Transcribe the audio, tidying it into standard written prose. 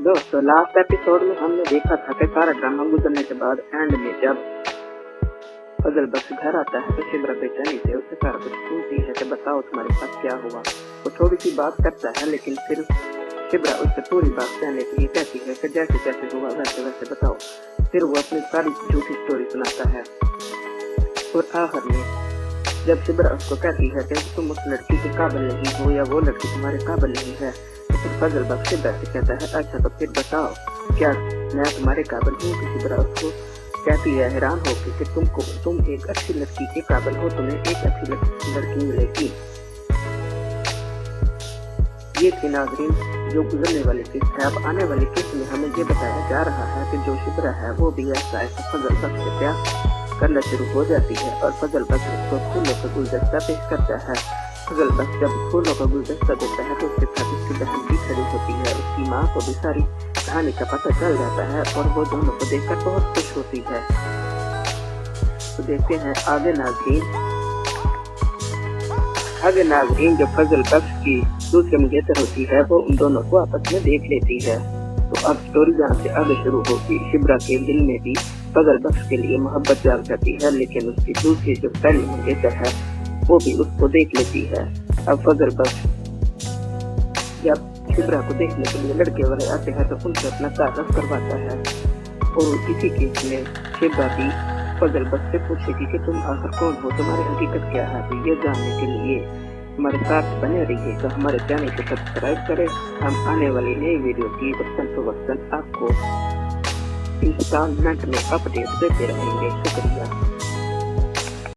दोस्तों last episode में हमने देखा था कि सारा ड्रामा गुजरने के बाद एंड में जब फजल बख्श घर आता है तो शिब्रा बेचैनी से उससे सारा कुछ पूछती है कि बताओ तुम्हारे साथ क्या हुआ। वो थोड़ी सी बात करता है लेकिन फिर शिब्रा उससे पूरी बात कहने के लिए कहती है कि जैसे जैसे हुआ वैसे वैसे बताओ। फिर वो अपनी सारी झूठी स्टोरी सुनाता है और आखिर में जब शिब्रा उसको कहती है कि तुम उस लड़की के काबिल नहीं हो या वो लड़की तुम्हारे काबिल नहीं है तो फिर फजल बख्श शिब्रा से कहता है अच्छा तो फिर बताओ क्या मैं तुम्हारे काबिल हूँ। तो शिब्रा उसको कहती है हैरान होकर कि तुम एक अच्छी लड़की के काबिल हो, तुम्हें एक अच्छी लड़की मिलेगी। ये थी नाज़रीन जो गुजरने वाली किस्त है। अब आने वाली किस्त में हमें ये बताया जा रहा है कि जो शिब्रा है वो भी ऐसा फजल बख्श से प्यार करना शुरू हो जाती है और फजल बख्श उसको फूलों का गुलदस्ता पेश करता है। फजल बख्श जब फूलों का गुलदस्ता देता है तो उसके साथ उसकी बहन भी खड़ी होती है। उसकी माँ को भी सारी कहानी का पता चल जाता है और वो दोनों को देखकर बहुत खुश होती है। तो देखते हैं आगे नाज़रीन जो फजल बख्श की दूसरी मंगेतर होती है वो उन दोनों को आपस में देख लेती है। तो अब स्टोरी जहाँ से आगे शुरू होगी शिब्रा के दिल में भी फजल बख्श के लिए मोहब्बत जाग जाती है लेकिन उसकी दूसरी जो पहली मंगेतर है वो भी उसको देख लेती है। अब फजल बख्श जब शिब्रा को देखने के लिए लड़के वाले आते हैं तो उनसे अपना तारुफ करवाता है और इसी केस में शिब्रा भी फजल बख्श से पूछेगी कि तुम आखिर कौन हो, तुम्हारी हकीकत क्या है। तो ये जानने के लिए हमारे साथ बने रहिए। तो हमारे चैनल को सब्सक्राइब करें। हम आने वाली नई वीडियो की वक्तन आपको इंस्टॉलमेंट में अपडेट देते रहेंगे। शुक्रिया।